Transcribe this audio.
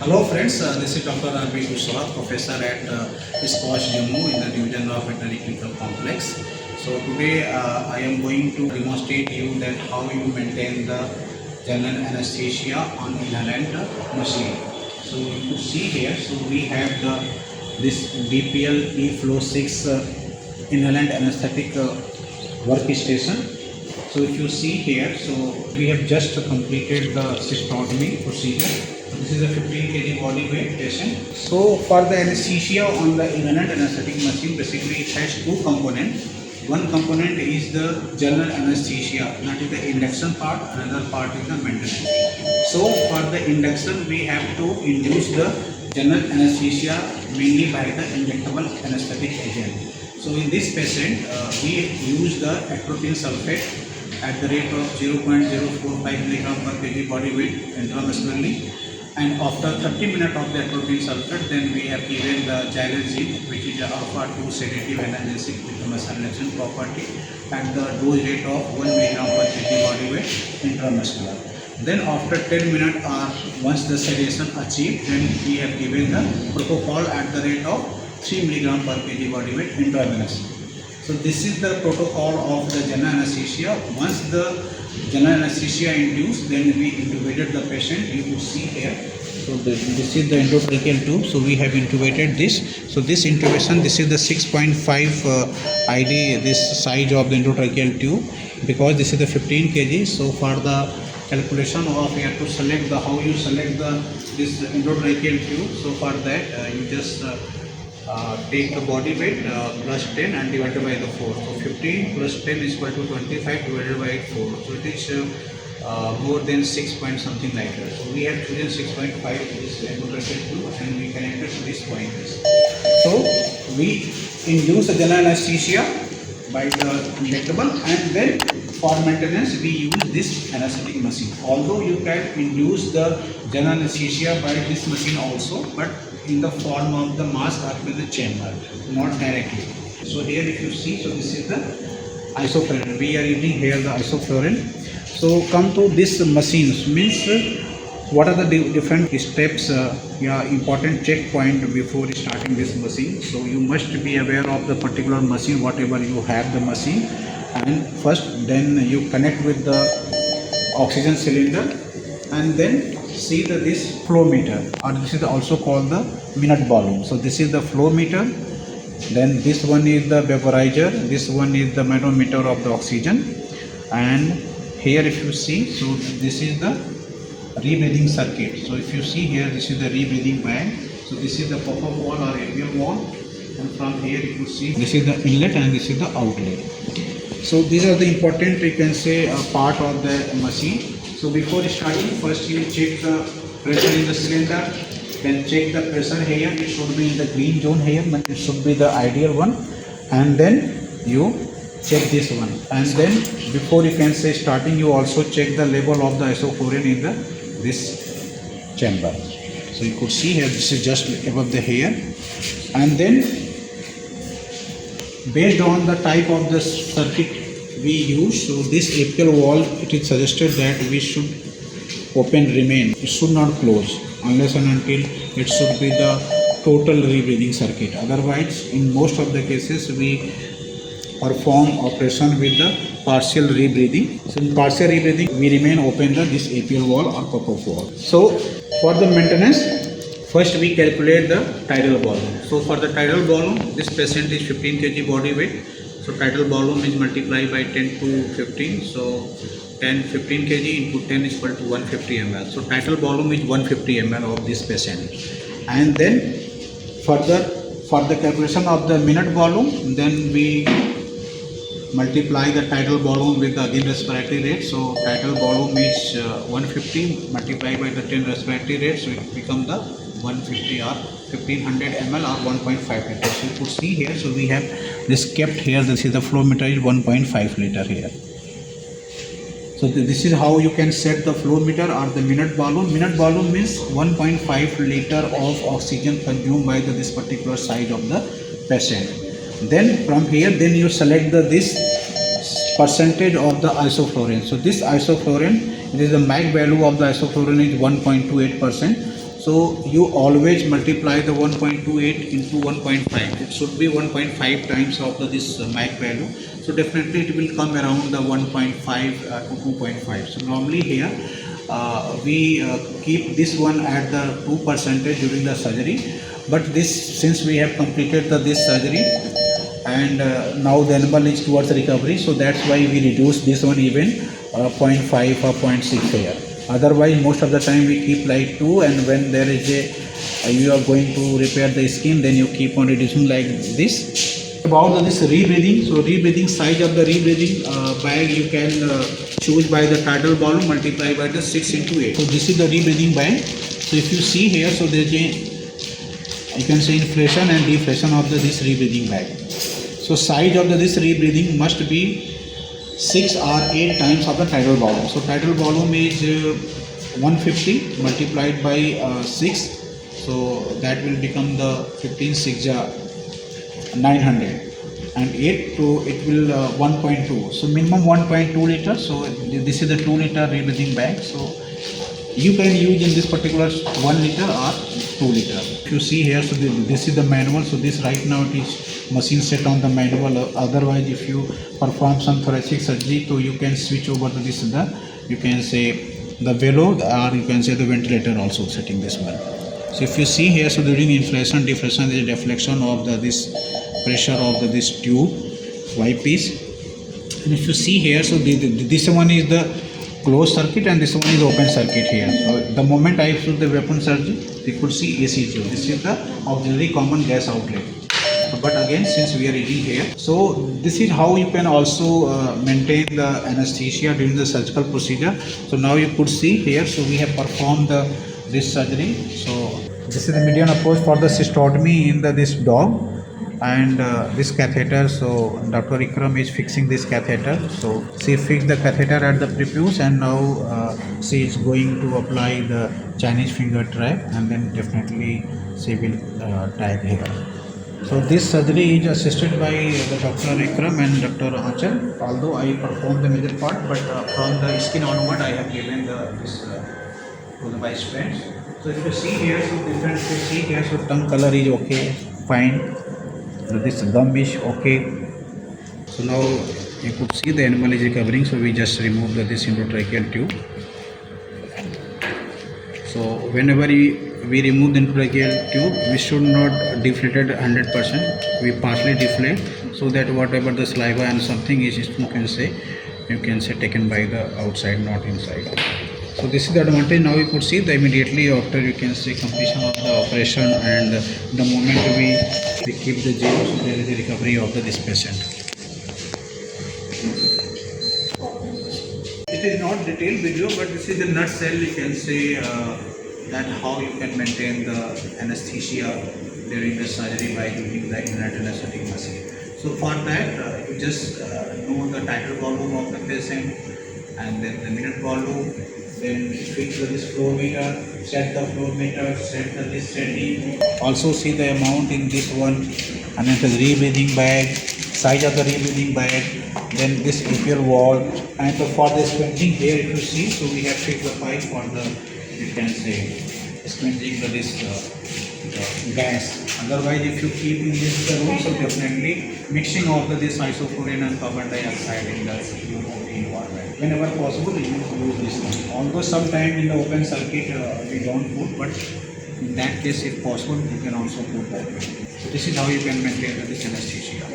Hello friends, this is DrRBKushwaha, professor at behosh Jammu in the division of Veterinary Clinical Complex. So today I am going to demonstrate you that how you maintain the general anesthesia on inhalant machine. So you could see here, so we have this DPL eFlow 6 inhalant anesthetic workstation. So if you see here, so we have just completed the cystotomy procedure. This is a 15 kg body weight patient. So for the anesthesia on the inhalant anesthetic machine, basically it has two components. One component is the general anesthesia, that is the induction part, another part is the maintenance. So for the induction, we have to induce the general anesthesia mainly by the injectable anesthetic agent. So in this patient, we use the atropine sulfate at the rate of 0.045 mg per kg body weight intramuscularly. And after 30 minutes of the atropine sulfate, then we have given the Radilogy, which is alpha-2 sedative analgesic with the muscle relaxation property at the dose rate of 1 mg per kg body weight intramuscular. Then after 10 minutes once the sedation achieved, then we have given the propofol at the rate of 3 mg per kg body weight intravenous. So this is the protocol of the general anesthesia. Once the general anesthesia induced, then we intubated the patient. You could see here. So this is the endotracheal tube. So we have intubated this. So this intubation, this is the 6.5 ID, this size of the endotracheal tube, because this is the 15 kg. So for the calculation of, you have to select the how you select this endotracheal tube. So for that you just take the body weight plus 10 and divided by the 4. So 15 plus 10 is equal to 25 divided by 4. So it is more than 6 point something like that. So we have chosen 6.5 this endotracheal tube and we connected to this point. So we induce the general anesthesia by the injectable, and then for maintenance we use this anesthetic machine. Although you can induce the general anesthesia by this machine also, but in the form of the mask or in the chamber, not directly. So here if you see, so this is the isoflurane. We are using here the isoflurane. So come to this machines, means what are the different steps, important checkpoint before starting this machine. So you must be aware of the particular machine, whatever you have the machine, and first then you connect with the oxygen cylinder, and then see this flow meter, or this is also called the minute balloon. So this is the flow meter, then this one is the vaporizer, this one is the manometer of the oxygen, and here if you see, so this is the rebreathing circuit. So if you see here, this is the rebreathing bag. So this is the pop-up wall or apial wall, and from here if you see, this is the inlet and this is the outlet. So these are the important, you can say, part of the machine. So before starting, first you check the pressure in the cylinder, then check the pressure here. It should be in the green zone here, but it should be the ideal one, and then you check this one, and then before you can say starting, you also check the level of the isoflurane in this chamber. So you could see here, this is just above the hair, and then based on the type of the circuit we use, so this apial wall, it is suggested that we should remain, it should not close unless and until it should be the total rebreathing circuit. Otherwise, in most of the cases we perform operation with the partial rebreathing. So in partial rebreathing, we remain open this apial wall or pop-up wall. So for the maintenance, first we calculate the tidal volume. So for the tidal volume, this patient is 15 kg body weight. So tidal volume is multiplied by 10 to 15. So 15 kg into 10 is equal to 150 ml. So tidal volume is 150 ml of this patient. And then further, for the calculation of the minute volume, then we multiply the tidal volume with the again respiratory rate. So tidal volume is 150 multiplied by the 10 respiratory rate. So it becomes the 150 or 1500 ml or 1.5 liter. So you could see here, so we have this kept here, this is the flow meter is 1.5 liter here. So this is how you can set the flow meter or the minute volume. Minute volume means 1.5 liter of oxygen consumed by this particular size of the patient. Then from here, then you select this percentage of the isoflurane. So this isoflurane, it is the MAC value of the isoflurane is 1.28%. So you always multiply the 1.28 into 1.5. It should be 1.5 times of this MAC value. So definitely it will come around the 1.5 to 2.5. So normally here we keep this one at the 2% during the surgery. But this, since we have completed this surgery and now the animal is towards recovery, so that's why we reduce this one even 0.5 or 0.6 here. Otherwise most of the time we keep like 2, and when there is a you are going to repair the skin, then you keep on reducing like this. About this rebreathing, so rebreathing, size of the rebreathing bag you can choose by the tidal volume multiply by the 6 into 8. So this is the rebreathing bag. So if you see here, so there is a, you can say, inflation and deflation of this rebreathing bag. So size of this rebreathing must be 6 or 8 times of the tidal volume. So tidal volume is 150 multiplied by 6. So that will become the 15 6 900, and 8 to it will 1.2. So minimum 1.2 liter. So this is the 2 liter rebreathing bag. So you can use in this particular 1 liter or 2 liter. If you see here, so this is the manual. So this right now it is machine set on the manual. Otherwise, if you perform some thoracic surgery, so you can switch over to this, you can say the velo, or you can say the ventilator also setting this one. So if you see here, so during inflation deflation there is a deflection of this pressure of this tube Y piece. And if you see here, so this one is the closed circuit and this one is open circuit here. So the moment I put the weapon surgery, you could see AC tube. This is the auxiliary common gas outlet. But again, since we are reading here, so this is how you can also maintain the anesthesia during the surgical procedure. So now you could see here, so we have performed this surgery. So this is the median approach for the cystotomy in this dog, and this catheter. So Dr. Ikram is fixing this catheter. So she fixed the catheter at the prepuce, and now she is going to apply the Chinese finger trap, and then definitely she will tag here. So this surgery is assisted by the Dr. Ikram and Dr. Achal, although I performed the major part, but from the skin onward I have given this to the vice friends. So if you see here, so different, you see here, so tongue color is okay, fine. So this gum is okay. So now you could see the animal is recovering. So we just remove this endotracheal tube. So whenever we remove the endotracheal tube, we should not deflate it 100%. We partially deflate, so that whatever the saliva and something is, you can say taken by the outside, not inside. So this is the advantage. Now you could see that immediately after, you can see completion of the operation, and the moment we keep the jail, so there is a recovery of this patient. It is not detailed video, but this is the nutshell. You can say that how you can maintain the anesthesia during the surgery by using the Anaesthetic machine. So for that, you just know the tidal volume of the patient, and then the minute volume. Then fix this flow meter, set the flow meter, set this setting. Also see the amount in this one, and then the rebreathing bag, size of the rebreathing bag, then this repair wall, and for the sponging here, if you see, so we have fixed the pipe for the, you can say, sponging this gas. Otherwise, if you keep in this room, so definitely mixing of this isoflurane and carbon dioxide in the environment. Whenever possible, you use this one. Although sometime in the open circuit we don't put, but in that case, if possible, you can also put that. So this is how you can maintain this anesthesia.